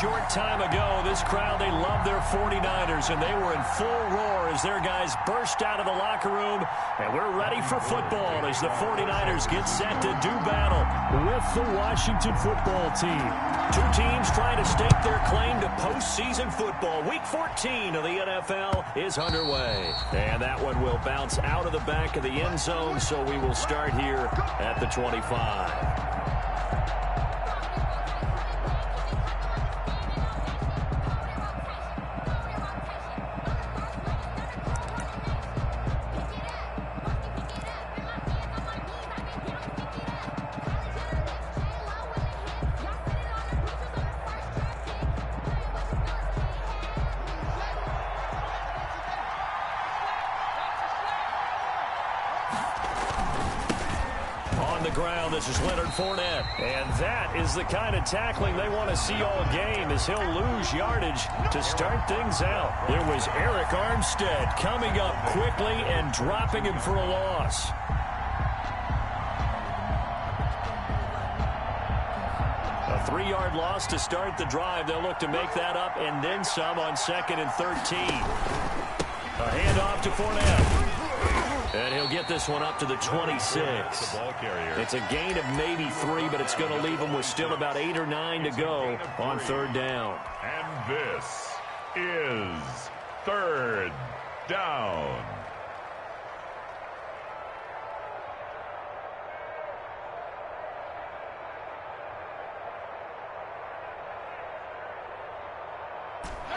short time ago, this crowd, they love their 49ers, and they were in full roar as their guys burst out of the locker room. And we're ready for football as the 49ers get set to do battle with the Washington football team. Two teams trying to stake their claim to postseason football. Week 14 of the NFL is underway. And that one will bounce out of the back of the end zone, so we will start here at the 25. This is Leonard Fournette, and that is the kind of tackling they want to see all game as he'll lose yardage to start things out. It was Eric Armstead coming up quickly and dropping him for a loss. A 3-yard loss to start the drive. They'll look to make that up and then some on 2nd and 13. A handoff to Fournette. And he'll get this one up to the 26. It's a gain of maybe 3, but it's going to leave him with still about 8 or 9 to go on 3rd down. And this is 3rd down.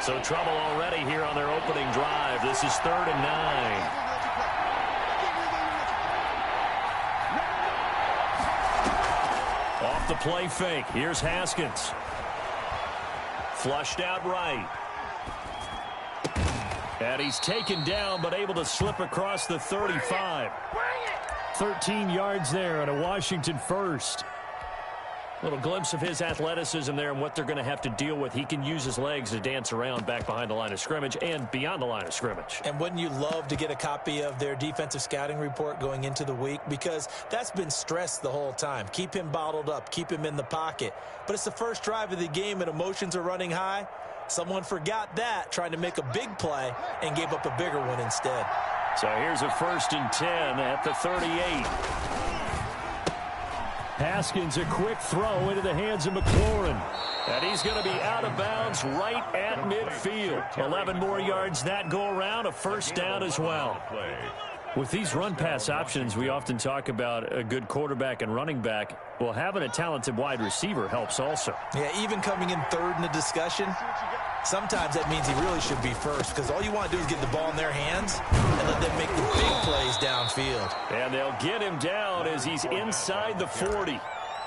So trouble already here on their opening drive. This is 3rd and 9. Off the play fake. Here's Haskins. Flushed out right. And he's taken down, but able to slip across the 35. 13 yards there and a Washington first. Little glimpse of his athleticism there and what they're going to have to deal with. He can use his legs to dance around back behind the line of scrimmage and beyond the line of scrimmage. And wouldn't you love to get a copy of their defensive scouting report going into the week? Because that's been stressed the whole time. Keep him bottled up. Keep him in the pocket. But it's the first drive of the game and emotions are running high. Someone forgot that, trying to make a big play and gave up a bigger one instead. So here's a 1st and 10 at the 38. Haskins, a quick throw into the hands of McLaurin. And he's going to be out of bounds right at midfield. 11 more yards that go around, a 1st down as well. With these run-pass options, we often talk about a good quarterback and running back. Well, having a talented wide receiver helps also. Yeah, even coming in 3rd in the discussion, sometimes that means he really should be first because all you want to do is get the ball in their hands and let them make the big plays downfield. And they'll get him down as he's inside the 40.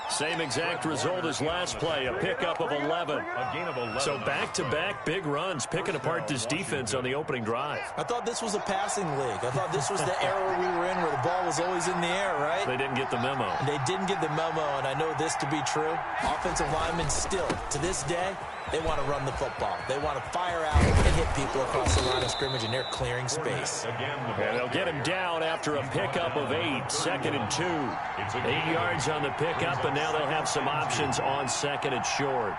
Same exact result as last play, a pickup of 11. A gain of 11. So back-to-back big runs, picking apart this defense on the opening drive. I thought this was a passing league. I thought this was the era we were in where the ball was always in the air, right? They didn't get the memo. They didn't get the memo, and I know this to be true. Offensive linemen still, to this day, they want to run the football. They want to fire out and hit people across the line of scrimmage, and they're clearing space. And they'll get him down after a pickup of 8, 2nd and 2. 8 yards on the pickup, and now they'll have some options on 2nd and short.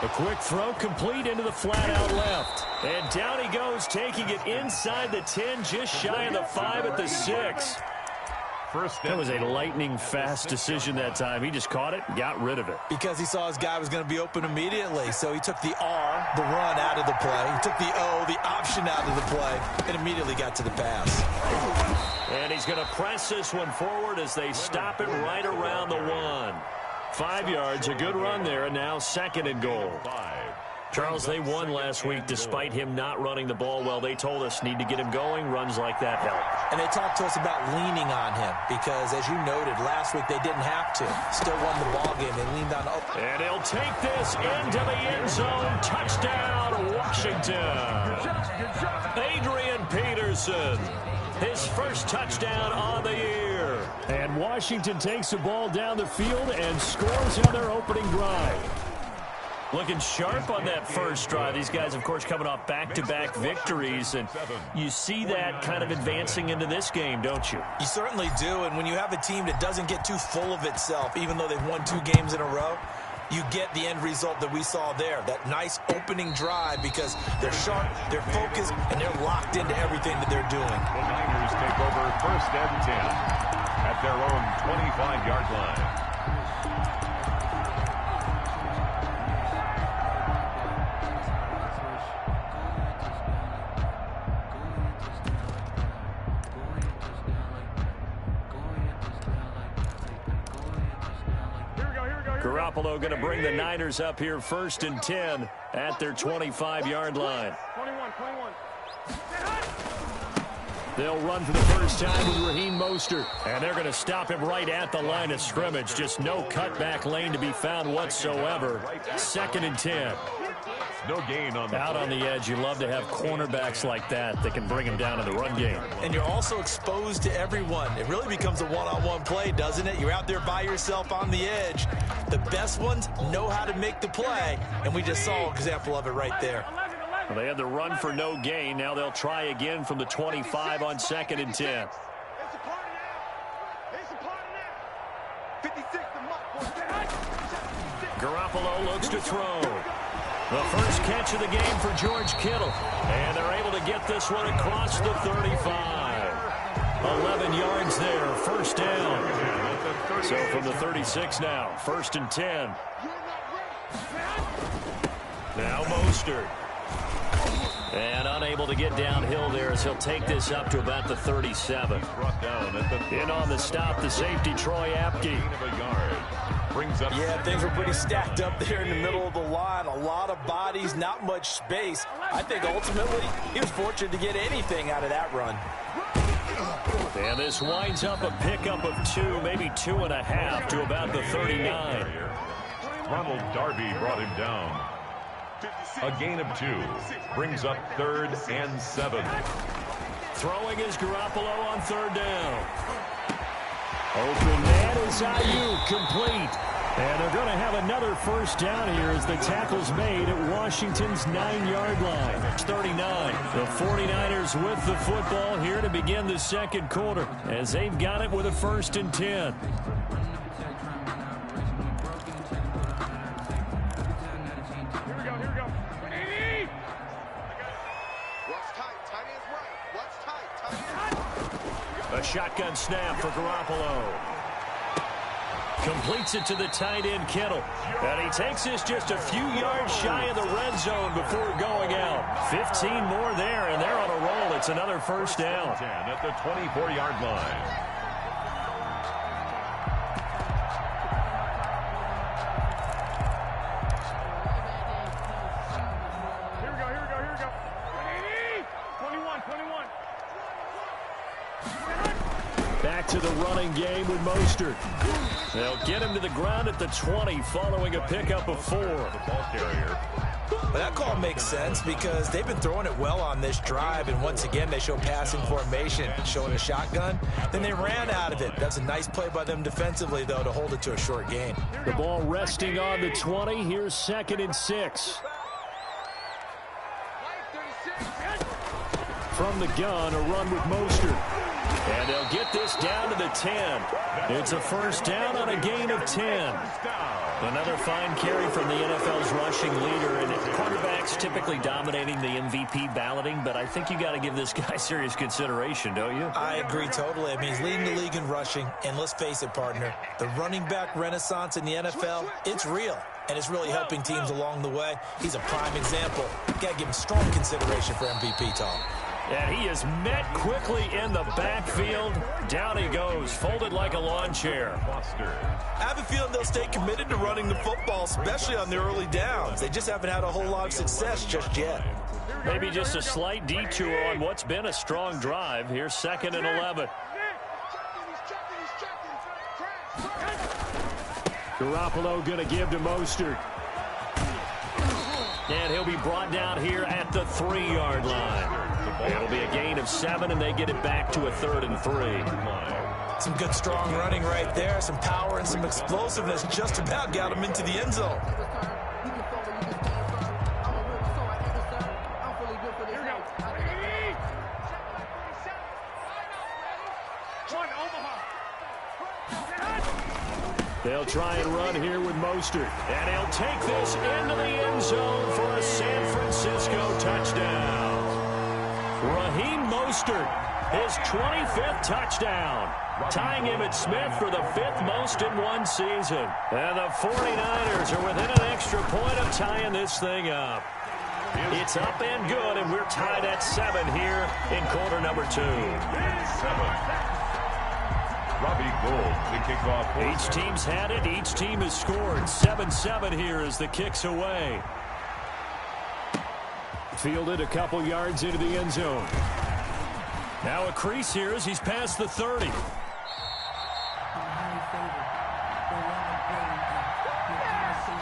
A quick throw complete into the flat out left. And down he goes, taking it inside the 10, just shy of the 5 at the 6. That was a lightning-fast decision that time. He just caught it, got rid of it. Because he saw his guy was going to be open immediately. So he took the R, the run, out of the play. He took the O, the option, out of the play, and immediately got to the pass. And he's going to press this one forward as they stop it right around the 1. 5 yards, a good run there, and now 2nd and goal. Charles, they won last week despite him not running the ball well. They told us need to get him going. Runs like that help. And they talked to us about leaning on him because, as you noted, last week they didn't have to. Still won the ball game. They leaned on. And he'll take this into the end zone. Touchdown, Washington. Adrian Peterson. His first touchdown on the year. And Washington takes the ball down the field and scores on their opening drive. Looking sharp on that first drive. These guys, of course, coming off back-to-back victories, and you see that kind of advancing into this game, don't you? You certainly do, and when you have a team that doesn't get too full of itself, even though they've won 2 games in a row, you get the end result that we saw there, that nice opening drive, because they're sharp, they're focused, and they're locked into everything that they're doing. The Niners take over 1st and 10 at their own 25-yard line. Garoppolo going to bring the Niners up here 1st and 10 at their 25-yard line. 21. They'll run for the first time with Raheem Mostert, and they're going to stop him right at the line of scrimmage. Just no cutback lane to be found whatsoever. 2nd and 10. No gain on the out on the edge. You love to have cornerbacks like that can bring him down in the run game. And you're also exposed to everyone. It really becomes a one-on-one play, doesn't it? You're out there by yourself on the edge. The best ones know how to make the play, and we just saw an example of it right there. Well, they had the run for no gain. Now they'll try again from the 25 on 2nd and 10. Garoppolo looks to throw. The first catch of the game for George Kittle. And they're able to get this one across the 35. 11 yards there, 1st down. So from the 36 now, 1st and 10. Now Mostert. And unable to get downhill there as he'll take this up to about the 37. In on the stop, the safety, Troy Apke. Yeah, things were pretty stacked up there in the middle of the line. A lot of bodies, not much space. I think ultimately he was fortunate to get anything out of that run. And this winds up a pickup of 2, maybe 2.5 to about the 39. Ronald Darby brought him down. A gain of 2 brings up 3rd and 7. Throwing is Garoppolo on 3rd down. Open man is Ayuk, complete. And they're going to have another first down here as the tackle's made at Washington's 9-yard line. It's 39. The 49ers with the football here to begin the 2nd quarter as they've got it with a 1st and 10. A shotgun snap for Garoppolo. Completes it to the tight end, Kittle. And he takes this just a few yards shy of the red zone before going out. 15 more there, and they're on a roll. It's another 1st down. At the 24-yard line. Back to the running game with Mostert. They'll get him to the ground at the 20 following a pickup of 4. Well, that call makes sense because they've been throwing it well on this drive, and once again they show passing formation, showing a shotgun. Then they ran out of it. That's a nice play by them defensively, though, to hold it to a short gain. The ball resting on the 20. Here's 2nd and 6. From the gun, a run with Mostert. And they'll get this down to the 10. It's a 1st down on a gain of 10. Another fine carry from the NFL's rushing leader. And quarterbacks typically dominating the MVP balloting, but I think you got to give this guy serious consideration, don't you? I agree totally. I mean, he's leading the league in rushing. And let's face it, partner, the running back renaissance in the NFL, it's real. And it's really helping teams along the way. He's a prime example. Got to give him strong consideration for MVP talk. And he is met quickly in the backfield. Down he goes, folded like a lawn chair. I have a feeling they'll stay committed to running the football, especially on the early downs. They just haven't had a whole lot of success just yet. Maybe just a slight detour on what's been a strong drive. Here's 2nd and 11. Garoppolo going to give to Mostert. And he'll be brought down here at the 3-yard line. It'll be a gain of 7, and they get it back to a 3rd and 3. Some good strong running right there. Some power and some explosiveness just about got him into the end zone. They'll try and run here with Mostert. And he'll take this into the end zone for a San Francisco touchdown. Raheem Mostert, his 25th touchdown, tying Emmitt Smith for the 5th most in one season. And the 49ers are within an extra point of tying this thing up. It's up and good, and we're tied at 7 here in quarter number 2. 7. Robbie Gould to kick off. Each team's had it. Each team has scored. 7-7 here as the kick's away. Fielded a couple yards into the end zone. Now a crease here as he's past the 30.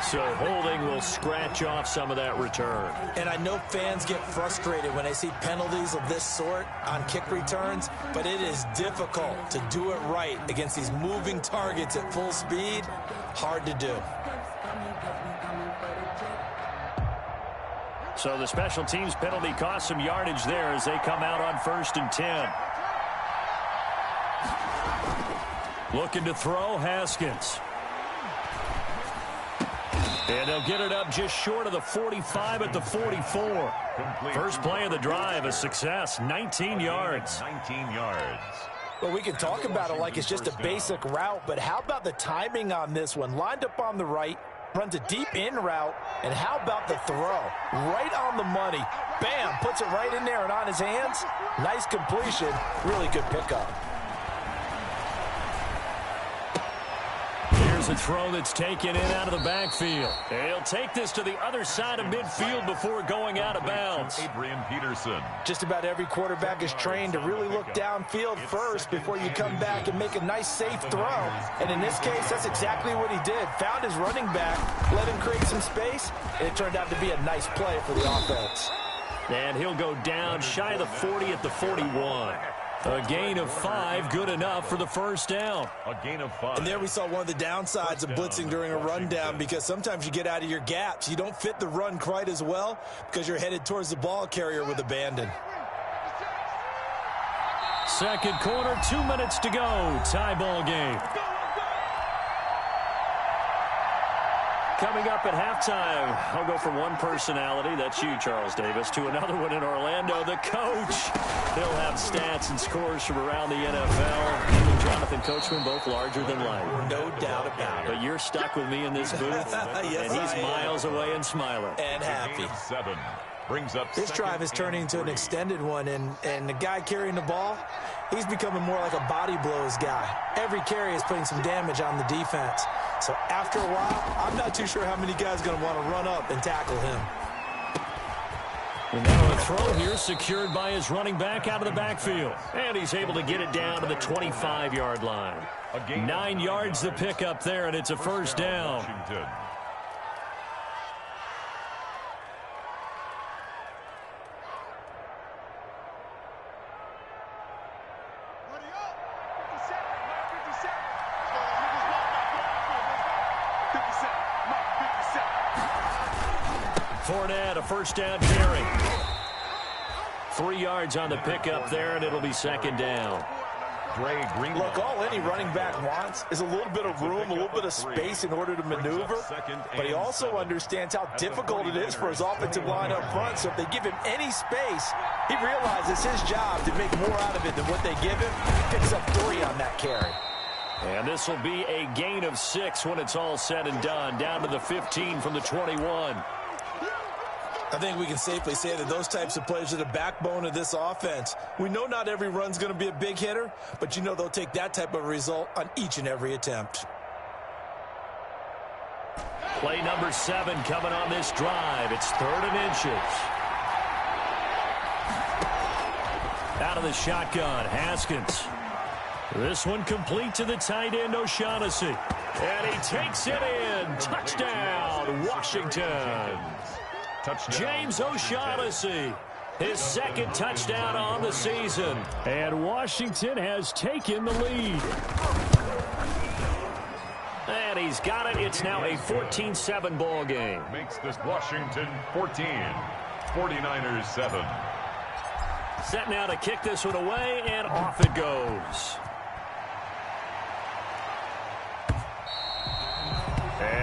So holding will scratch off some of that return. And I know fans get frustrated when they see penalties of this sort on kick returns, but it is difficult to do it right against these moving targets at full speed. Hard to do. So the special teams penalty cost some yardage there as they come out on 1st and 10. Looking to throw, Haskins. And they'll get it up just short of the 45 at the 44. First play of the drive, a success, 19 yards. 19 yards. Well, we can talk about it like it's just a basic route, but how about the timing on this one? Lined up on the right, runs a deep in route, and how about the throw? Right on the money. Bam, puts it right in there and on his hands. Nice completion, really good pickup. Here's a throw that's taken in out of the backfield. He'll take this to the other side of midfield before going out of bounds. Adrian Peterson. Just about every quarterback is trained to really look downfield first before you come back and make a nice, safe throw. And in this case, that's exactly what he did. Found his running back, let him create some space, and it turned out to be a nice play for the offense. And he'll go down shy of the 40 at the 41. A gain of 5, good enough for the first down. A gain of 5. And there we saw one of the downsides of blitzing during a rundown, because sometimes you get out of your gaps. You don't fit the run quite as well because you're headed towards the ball carrier with abandon. Second quarter, 2 minutes to go. Tie ball game. Coming up at halftime, I'll go from one personality, that's you, Charles Davis, to another one in Orlando, the coach. He'll have stats and scores from around the NFL. You and Jonathan Coachman, both larger than life. No doubt about it. But you're stuck with me in this booth, Yes, and he's miles away and smiling. And happy. 7 brings up. This drive is turning into an extended one, and the guy carrying the ball, he's becoming more like a body blows guy. Every carry is putting some damage on the defense. So after a while, I'm not too sure how many guys are going to want to run up and tackle him. And now a throw here secured by his running back out of the backfield. And he's able to get it down to the 25-yard line. 9 yards to pick up there, and it's a first down. Washington. Fournette, a first down carry. 3 yards on the pickup there, and it'll be second down. Look, all any running back wants is a little bit of room, a little bit of space in order to maneuver, but he also understands how difficult it is for his offensive line up front, so if they give him any space, he realizes it's his job to make more out of it than what they give him. He picks up 3 on that carry. And this will be a gain of 6 when it's all said and done, down to the 15 from the 21. I think we can safely say that those types of plays are the backbone of this offense. We know not every run's going to be a big hitter, but you know they'll take that type of result on each and every attempt. Play number 7 coming on this drive. It's 3rd and inches. Out of the shotgun, Haskins. This one complete to the tight end, O'Shaughnessy. And he takes it in. Touchdown, Washington. James O'Shaughnessy, his 2nd touchdown on the season. And Washington has taken the lead. And he's got it. It's now a 14-7 ball game. Makes this Washington 14, 49ers 7. Set now to kick this one away, and off it goes.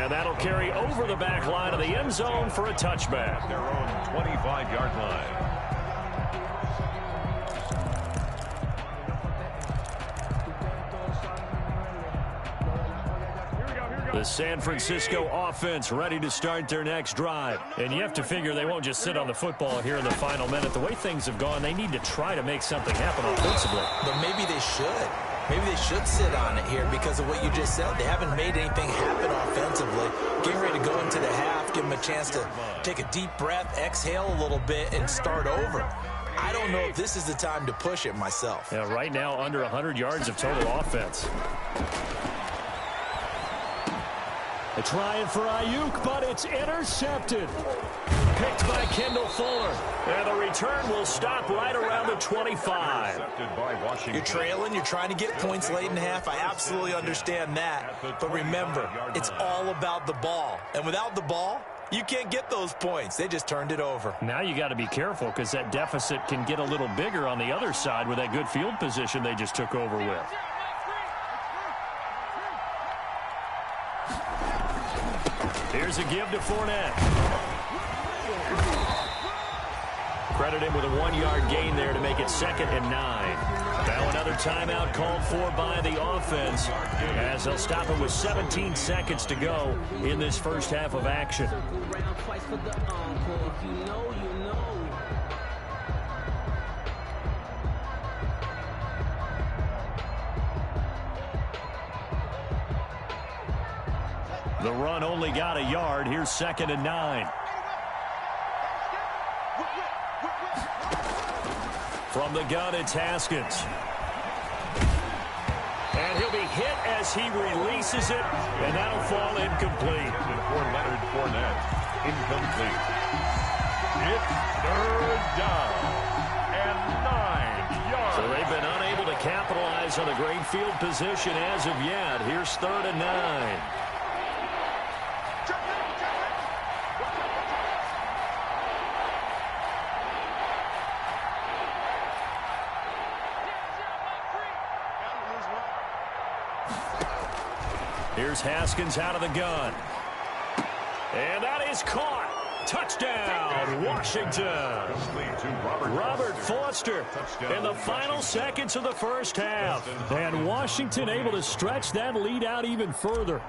And that'll carry over the back line of the end zone for a touchback. Their own 25-yard line. The San Francisco offense ready to start their next drive. And you have to figure they won't just sit on the football here in the final minute. The way things have gone, they need to try to make something happen offensively. But maybe they should. Maybe they should sit on it here because of what you just said. They haven't made anything happen offensively. Getting ready to go into the half, give them a chance to take a deep breath, exhale a little bit, and start over. I don't know if this is the time to push it myself. Yeah, right now under 100 yards of total offense. A try for Ayuk, but it's intercepted. Picked by Kendall Fuller. And the return will stop right around the 25. You're trailing. You're trying to get points late in half. I absolutely understand that. But remember, it's all about the ball. And without the ball, you can't get those points. They just turned it over. Now you got to be careful because that deficit can get a little bigger on the other side with that good field position they just took over with. Here's a give to Fournette. Credit him with a 1-yard gain there to make it 2nd and 9. Now another timeout called for by the offense as they'll stop it with 17 seconds to go in this first half of action. The run only got a yard. Here's 2nd and 9. From the gun, it's Haskins. And he'll be hit as he releases it, and that'll fall incomplete. For Leonard Fournette, incomplete. It's 3rd down and 9 yards. So they've been unable to capitalize on a great field position as of yet. Here's 3rd and 9. Here's Haskins out of the gun. And that is caught. Touchdown, Washington. Robert Foster in the final seconds of the first half. And Washington able to stretch that lead out even further.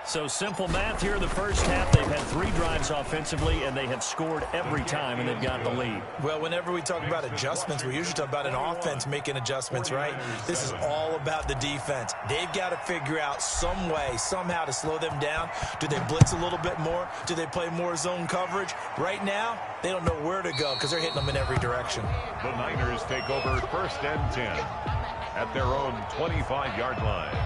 So simple math here in the first half. They've had 3 drives offensively, and they have scored every time, and they've got the lead. Well, whenever we talk about adjustments, we usually talk about an offense making adjustments, right? This is all about the defense. They've got to figure out some way, somehow to slow them down. Do they blitz a little bit more? Do they play more zone coverage? Right now, they don't know where to go because they're hitting them in every direction. The Niners take over 1st and 10 at their own 25-yard line.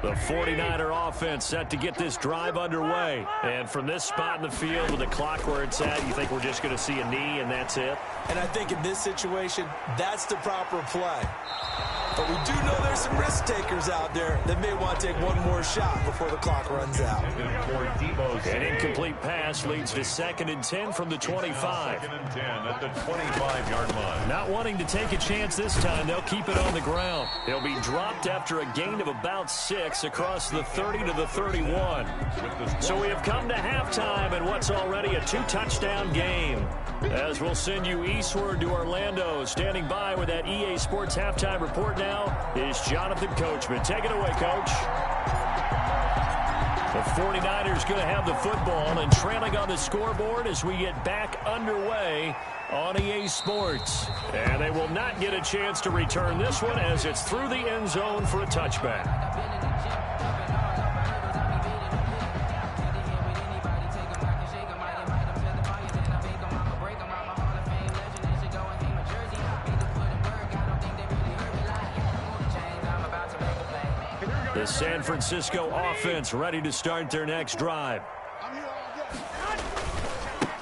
The 49er offense set to get this drive underway. And from this spot in the field with the clock where it's at, you think we're just going to see a knee and that's it? And I think in this situation, that's the proper play. But we do know there's some risk takers out there that may want to take one more shot before the clock runs out. An incomplete pass leads to 2nd and 10 from the 25. 2nd and 10 at the 25-yard line. Not wanting to take a chance this time, they'll keep it on the ground. They'll be dropped after a gain of about 6 across the 30 to the 31. So we have come to halftime in what's already a 2-touchdown game. As we'll send you eastward to Orlando. Standing by with that EA Sports halftime report now is Jonathan Coachman. Take it away, Coach. The 49ers going to have the football and trailing on the scoreboard as we get back underway on EA Sports. And they will not get a chance to return this one as it's through the end zone for a touchback. The San Francisco offense ready to start their next drive.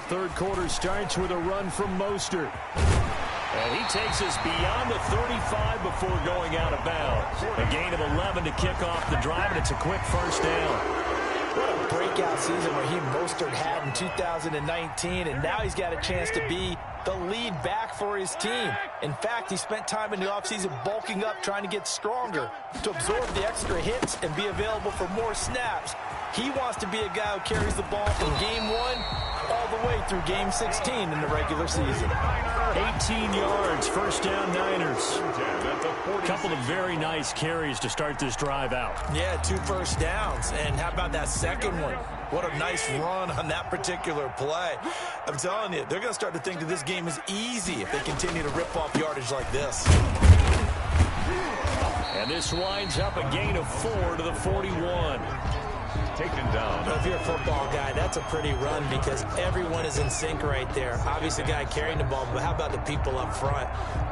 Third quarter starts with a run from Mostert. And he takes us beyond the 35 before going out of bounds. A gain of 11 to kick off the drive, and it's a quick first down. What a breakout season Raheem Mostert had in 2019, and now he's got a chance to be the lead back for his team. In fact, he spent time in the offseason bulking up, trying to get stronger to absorb the extra hits and be available for more snaps. He wants to be a guy who carries the ball from game 1 all the way through game 16 in the regular season. 18 yards, first down Niners. A couple of very nice carries to start this drive out. Yeah, 2 first downs. And how about that second one? What a nice run on that particular play. I'm telling you, they're going to start to think that this game is easy if they continue to rip off yardage like this. And this winds up a gain of 4 to the 41. Taken down. If you're a football guy, that's a pretty run because everyone is in sync right there. Obviously, the guy carrying the ball, but how about the people up front?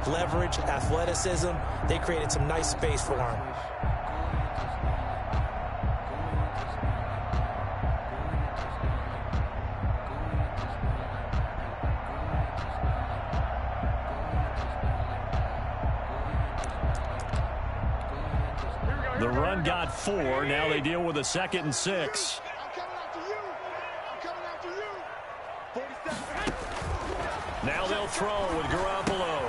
Leverage, athleticism, they created some nice space for him. The run got 4. Now they deal with a 2nd and 6. Now they'll throw with Garoppolo.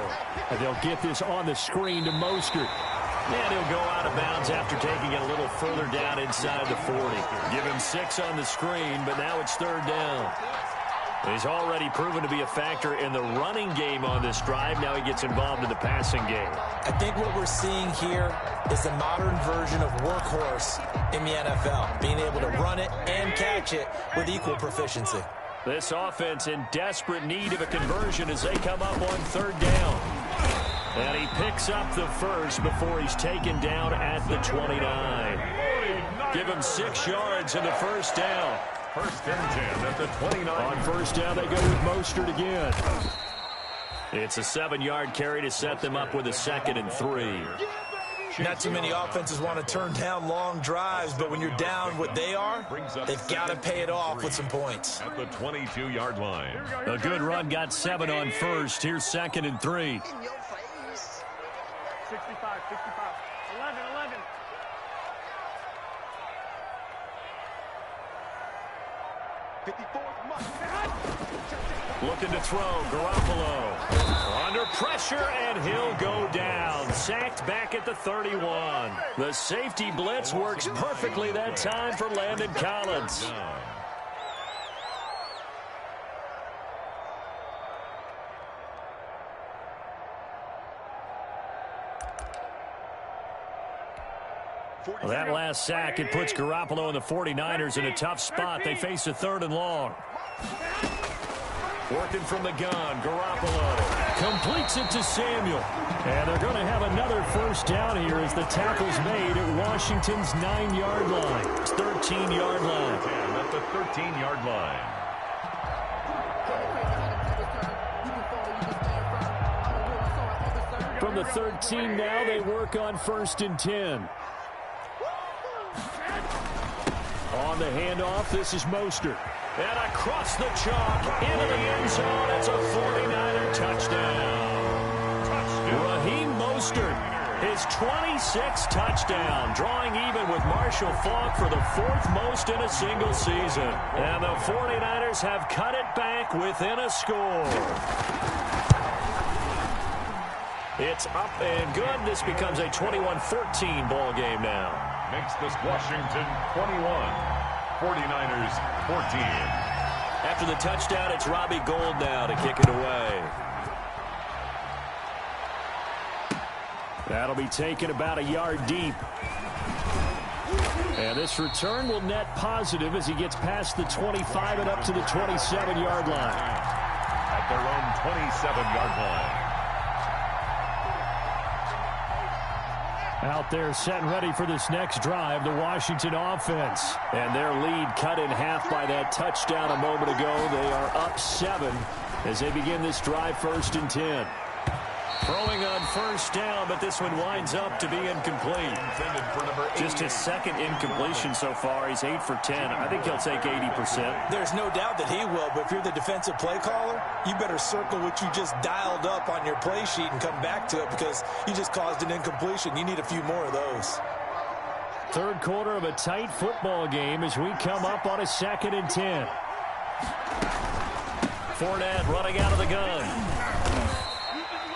And they'll get this on the screen to Mostert. And he'll go out of bounds after taking it a little further down inside the 40. Give him 6 on the screen, but now it's 3rd down. He's already proven to be a factor in the running game on this drive. Now he gets involved in the passing game. I think what we're seeing here is the modern version of workhorse in the NFL, being able to run it and catch it with equal proficiency. This offense in desperate need of a conversion as they come up on 3rd down. And he picks up the first before he's taken down at the 29. Give him 6 yards in the first down. 1st and 10 at the 29. On 1st down, they go with Mostert again. It's a 7-yard carry to set them up with a 2nd and 3. Not too many offenses want to turn down long drives, but when you're down what they are, they've got to pay it off with some points. At the 22-yard line. A good run got 7 on 1st. Here's 2nd and 3. 65, 11. Looking to throw, Garoppolo. Under pressure, and he'll go down. Sacked back at the 31. The safety blitz works perfectly that time for Landon Collins. Well, that last sack, it puts Garoppolo and the 49ers in a tough spot. They face a 3rd and long. Working from the gun, Garoppolo completes it to Samuel. And they're going to have another 1st down here as the tackle's made at Washington's 9-yard line. It's 13-yard line. And at the 13-yard line. From the 13 now, they work on 1st and 10. On the handoff, this is Mostert. And across the chalk, into the end zone, it's a 49er touchdown. Raheem Mostert, his 26th touchdown, drawing even with Marshall Faulk for the 4th most in a single season. And the 49ers have cut it back within a score. It's up and good. This becomes a 21-14 ball game now. Makes this Washington 21, 49ers 14. After the touchdown, it's Robbie Gould now to kick it away. That'll be taken about a yard deep. And this return will net positive as he gets past the 25 and up to the 27-yard line. At their own 27-yard line. Out there set and ready for this next drive, the Washington offense. And their lead cut in half by that touchdown a moment ago. They are up 7 as they begin this drive 1st and 10. Throwing on 1st down, but this one winds up to be incomplete. Just his 2nd incompletion so far. He's 8 for 10. I think he'll take 80%. There's no doubt that he will, but if you're the defensive play caller, you better circle what you just dialed up on your play sheet and come back to it because you just caused an incompletion. You need a few more of those. 3rd quarter of a tight football game as we come up on a 2nd and 10. Fournette running out of the gun.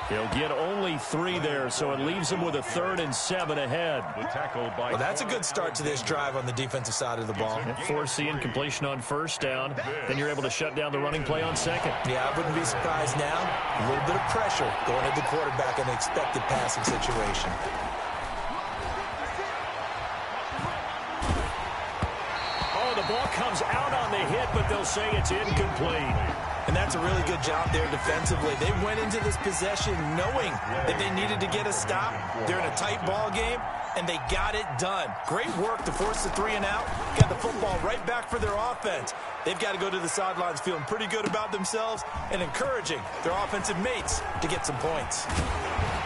He'll get only 3 there, so it leaves him with a 3rd and 7 ahead. The tackle by Well, that's a good start to this drive on the defensive side of the ball. Force the incompletion on 1st down. Then you're able to shut down the running play on 2nd. Yeah, I wouldn't be surprised now. A little bit of pressure going at the quarterback in an expected passing situation. Oh, the ball comes out on the hit, but they'll say it's incomplete. And that's a really good job there defensively. They went into this possession knowing that they needed to get a stop. They're in a tight ball game, and they got it done. Great work to force the 3 and out. Got the football right back for their offense. They've got to go to the sidelines feeling pretty good about themselves and encouraging their offensive mates to get some points.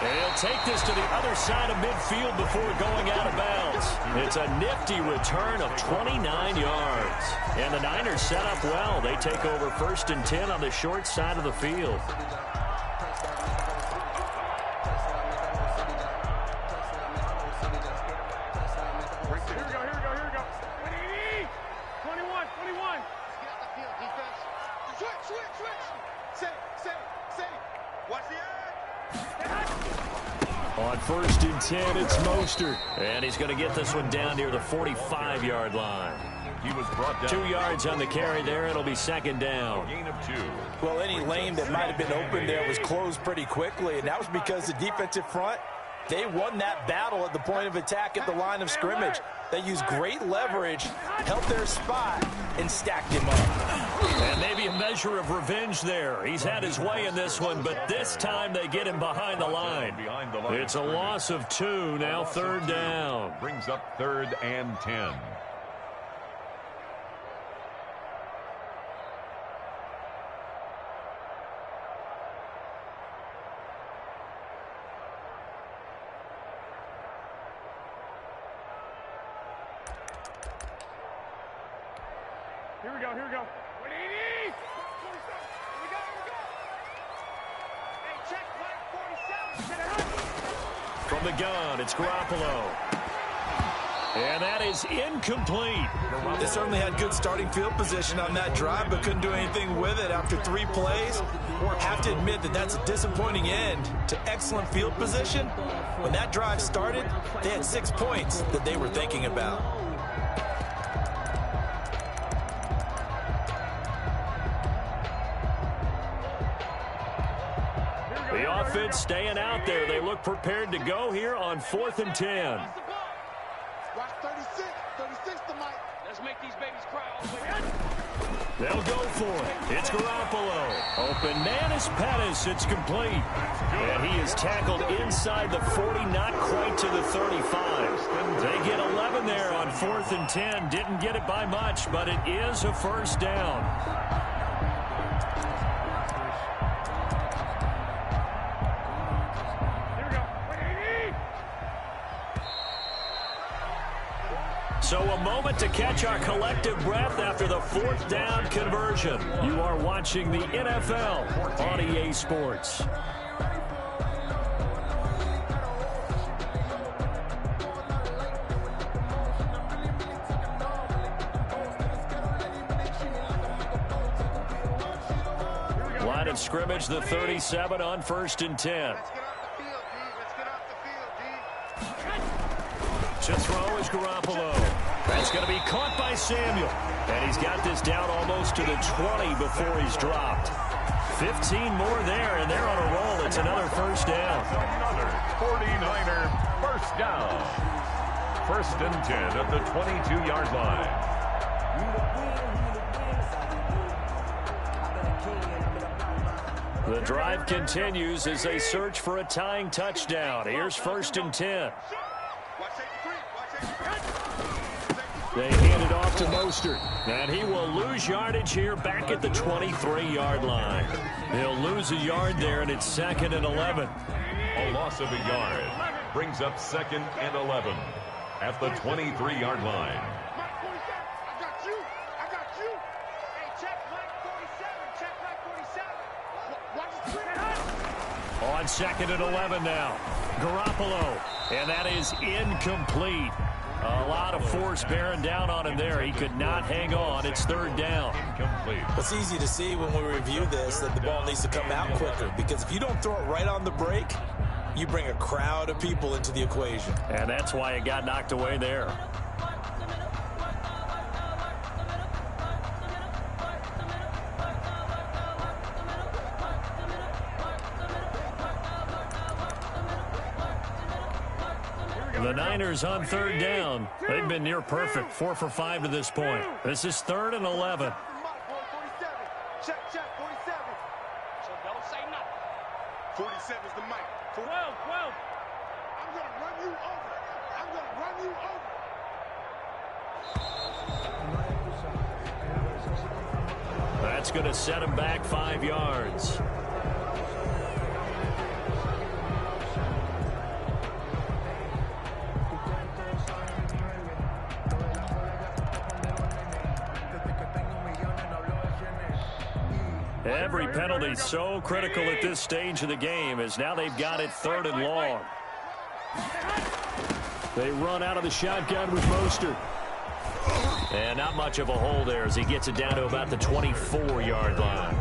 And he'll take this to the other side of midfield before going out of bounds. It's a nifty return of 29 yards. And the Niners set up well. They take over 1st and 10 on the short side of the field. Here we go. 21. Switch. Say. Watch the eye. On 1st and 10, it's Mostert. And he's going to get this one down near the 45-yard line. He was brought down. 2 yards on the carry there. It'll be 2nd down. Gain of 2. Well, any lane that might have been open there was closed pretty quickly, and that was because the defensive front, they won that battle at the point of attack at the line of scrimmage. They used great leverage, held their spot, and stacked him up. And maybe a measure of revenge there. He's had his way in this one, but this time they get him behind the line. It's a loss of 2, now 3rd down. Brings up 3rd and 10. Here we go. 180. Here we go. Hey, check flag 47. From the gun, it's Garoppolo. And that is incomplete. They certainly had good starting field position on that drive, but couldn't do anything with it after 3 plays. Have to admit that that's a disappointing end to excellent field position. When that drive started, they had 6 points that they were thinking about. The offense staying out there. They look prepared to go here on 4th and 10. Watch 36 to Mike. Let's make these babies cry all the way. They'll go for it. It's Garoppolo. Open man is Pettis. It's complete. And he is tackled inside the 40, not quite to the 35. They get 11 there on 4th and 10. Didn't get it by much, but it is a 1st down. So a moment to catch our collective breath after the 4th down conversion. You are watching the NFL on EA Sports. Line of scrimmage, the 37 on 1st and 10. To throw is Garoppolo. That's going to be caught by Samuel. And he's got this down almost to the 20 before he's dropped. 15 more there, and they're on a roll. It's another 1st down. Another 49er 1st down. 1st and 10 at the 22-yard line. The drive continues as they search for a tying touchdown. Here's 1st and 10. They hand it off to Mostert, and he will lose yardage here back at the 23-yard line. He'll lose a yard there, and it's 2nd and 11. A loss of a yard brings up 2nd and 11 at the 23-yard line. I got you. Hey, check flag 47. On 2nd and 11 now. Garoppolo, and that is incomplete. A lot of force bearing down on him there. He could not hang on. It's 3rd down. incomplete. It's easy to see when we review this that the ball needs to come out quicker, because if you don't throw it right on the break, you bring a crowd of people into the equation. And that's why it got knocked away there. The Niners on third down. They've been near perfect, 4 for 5 to this point. This is 3rd and 11. Check, 47. So don't say nothing. 47's the mic. 12. I'm going to run you over. I'm going to run you over. That's going to set him back 5 yards. Every penalty so critical at this stage of the game, as now they've got it 3rd and long. They run out of the shotgun with Mostert. And not much of a hole there as he gets it down to about the 24-yard line.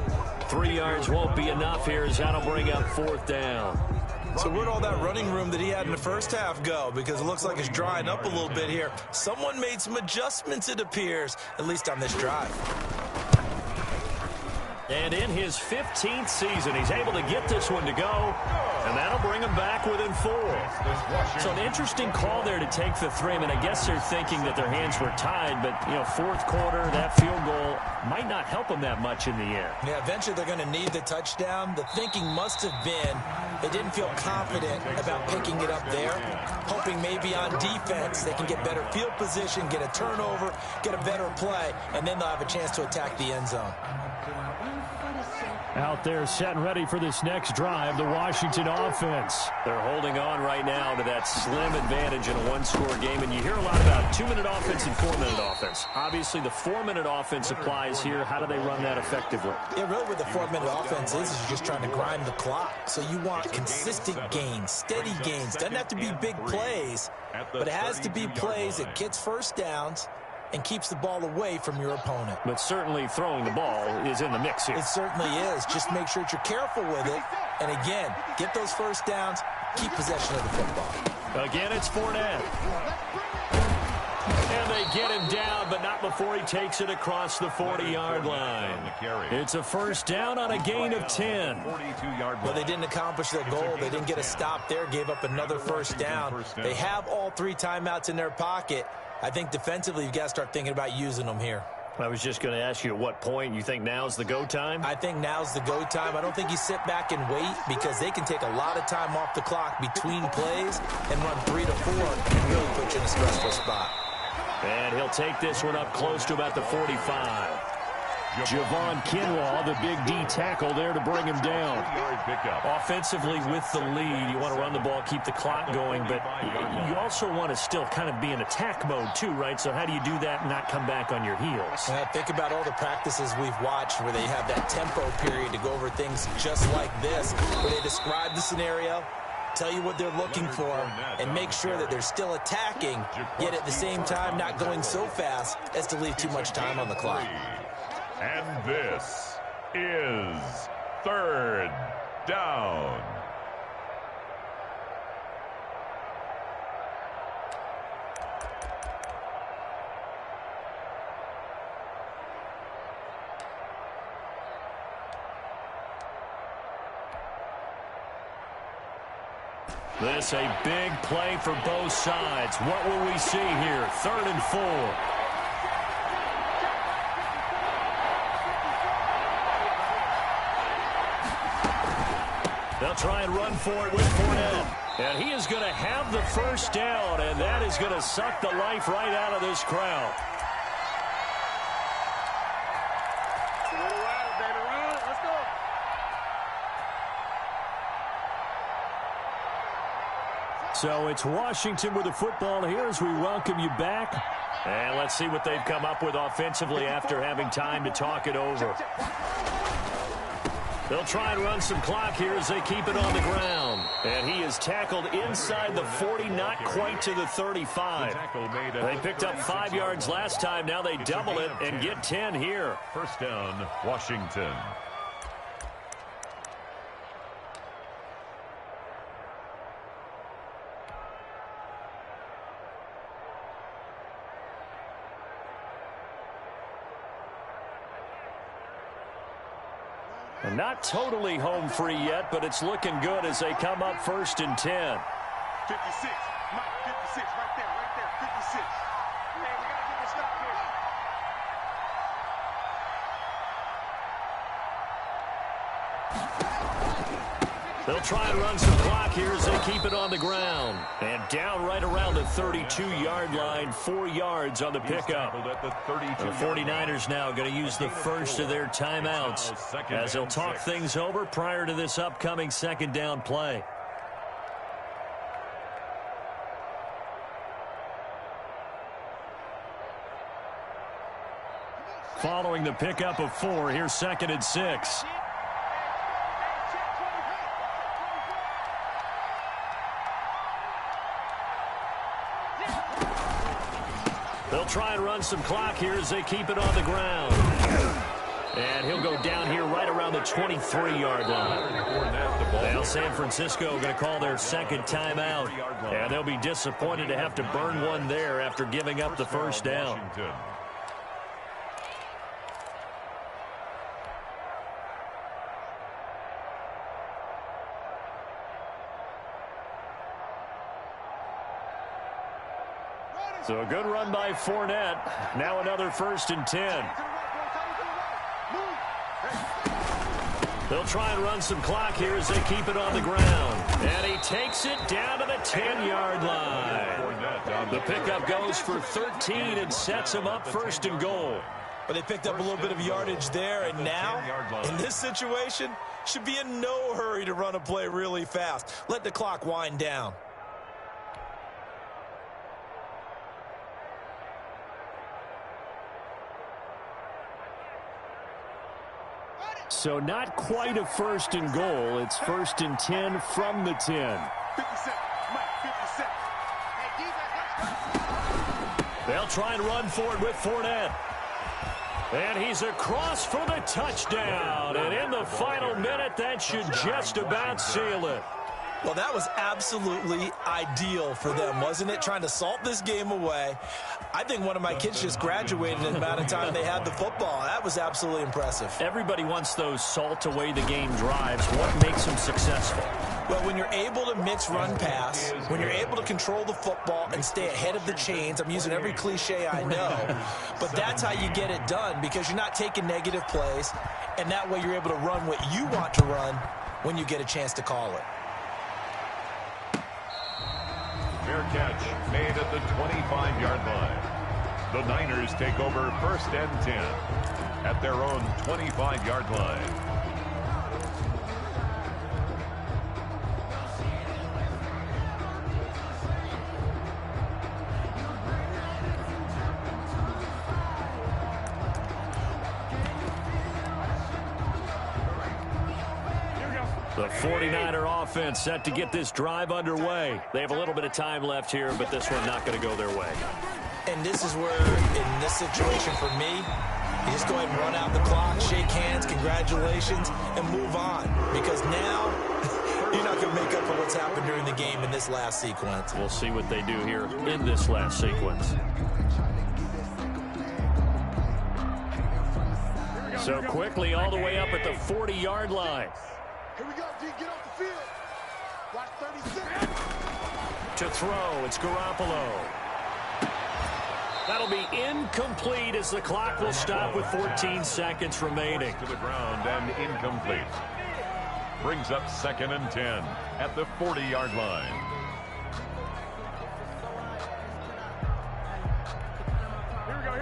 3 yards won't be enough here as that'll bring up 4th down. So where'd all that running room that he had in the first half go? Because it looks like it's drying up a little bit here. Someone made some adjustments, it appears, at least on this drive. And in his 15th season, he's able to get this one to go, and that'll bring him back within 4. So an interesting call there to take the 3. I mean, I guess they're thinking that their hands were tied, but, you know, 4th quarter, that field goal might not help them that much in the end. Yeah, eventually they're going to need the touchdown. The thinking must have been they didn't feel confident about picking it up there, hoping maybe on defense they can get better field position, get a turnover, get a better play, and then they'll have a chance to attack the end zone. Out there set and ready for this next drive, the Washington offense. They're holding on right now to that slim advantage in a one-score game, and you hear a lot about 2-minute offense and 4-minute offense. Obviously, the 4-minute offense applies here. How do they run that effectively? Yeah, really what the 4-minute offense is you're just trying to grind the clock. So you want consistent gains, steady gains. Doesn't have to be big plays, but it has to be plays that gets first downs and keeps the ball away from your opponent. But certainly throwing the ball is in the mix here. It certainly is. Just make sure that you're careful with it. And again, get those first downs, keep possession of the football. Again, it's Fournette. And they get him down, but not before he takes it across the 40-yard line. It's a first down on a gain of 10. Well, they didn't accomplish their goal. They didn't get a stop there, gave up another first down. They have all 3 timeouts in their pocket. I think defensively, you've got to start thinking about using them here. I was just going to ask you at what point you think now's the go time? I think now's the go time. I don't think you sit back and wait, because they can take a lot of time off the clock between plays and run 3 to 4 and really put you in a stressful spot. And he'll take this one up close to about the 45. Javon Kinlaw, the big D tackle there to bring him down. Offensively with the lead, you want to run the ball, keep the clock going, but you also want to still kind of be in attack mode too, right? So how do you do that and not come back on your heels? Think about all the practices we've watched where they have that tempo period to go over things just like this, where they describe the scenario, tell you what they're looking for, and make sure that they're still attacking, yet at the same time not going so fast as to leave too much time on the clock. And this is 3rd down. This a big play for both sides. What will we see here? 3rd and 4. They'll try and run for it with Fournette. And he is going to have the first down, and that is going to suck the life right out of this crowd. So it's Washington with the football here as we welcome you back. And let's see what they've come up with offensively after having time to talk it over. They'll try and run some clock here as they keep it on the ground. And he is tackled inside the 40, not quite to the 35. They picked up 5 yards last time. Now they double it and get 10 here. First down, Washington. Not totally home free yet, but it's looking good as they come up 1st and 10. 56, Mike, 56, right there, 56. Man, we got to get this stop here. They'll try and run some clock here as they keep it on the ground. And down right around the 32-yard line, 4 yards on the pickup. The 49ers now going to use the first of their timeouts as they'll talk things over prior to this upcoming second down play. Following the pickup of 4, here's 2nd and 6. They'll try and run some clock here as they keep it on the ground. And he'll go down here right around the 23-yard line. Now San Francisco going to call their second timeout. And they'll be disappointed to have to burn one there after giving up the first down. So a good run by Fournette. Now another 1st and 10. They'll try and run some clock here as they keep it on the ground. And he takes it down to the 10-yard line. The pickup goes for 13 and sets him up 1st and goal. But they picked up a little bit of yardage there, and now, in this situation, should be in no hurry to run a play really fast. Let the clock wind down. So not quite a 1st and goal. It's 1st and 10 from the 10. 57, Mike, 57. Hey, defense, let's go. They'll try and run for it with Fournette. And he's across for the touchdown. And in the final minute, that should just about seal it. Well, that was absolutely ideal for them, wasn't it? Trying to salt this game away. I think one of my kids just graduated in the amount of time they had the football. That was absolutely impressive. Everybody wants those salt away the game drives. What makes them successful? Well, when you're able to mix run pass, when you're able to control the football and stay ahead of the chains, I'm using every cliche I know, but that's how you get it done because you're not taking negative plays, and that way you're able to run what you want to run when you get a chance to call it. Fair catch made at the 25-yard line. The Niners take over 1st and 10 at their own 25-yard line. The 49er offense set to get this drive underway. They have a little bit of time left here, but this one not going to go their way. And this is where, in this situation for me, you just go ahead and run out the clock, shake hands, congratulations, and move on. Because now, you're not going to make up for what's happened during the game in this last sequence. We'll see what they do here in this last sequence. So quickly all the way up at the 40-yard line. Here we go, D. Get off the field. Watch 30 seconds. To throw, it's Garoppolo. That'll be incomplete as the clock will stop with 14 seconds remaining. To the ground and incomplete. Brings up 2nd and 10 at the 40-yard line.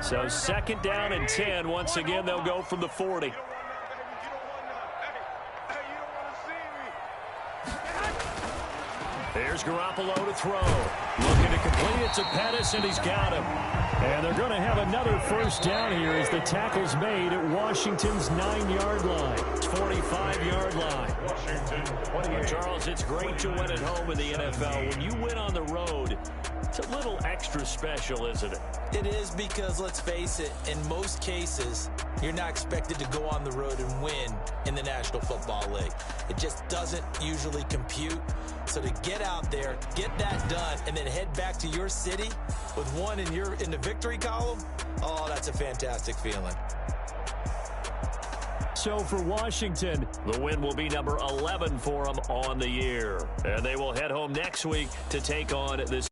So 2nd down and 10. Once again, they'll go from the 40. There's Garoppolo to throw. Looking to complete it to Pettis, and he's got him. And they're going to have another 1st down here as the tackle's made at Washington's 9-yard line. It's 45 yards. Charles, it's great to win at home in the NFL. When you win on the road, it's a little extra special, isn't it? It is, because, let's face it, in most cases, you're not expected to go on the road and win in the National Football League. It just doesn't usually compute. So to get out there, get that done, and then head back to your city with one in the victory column, oh, that's a fantastic feeling. So for Washington, the win will be number 11 for them on the year. And they will head home next week to take on this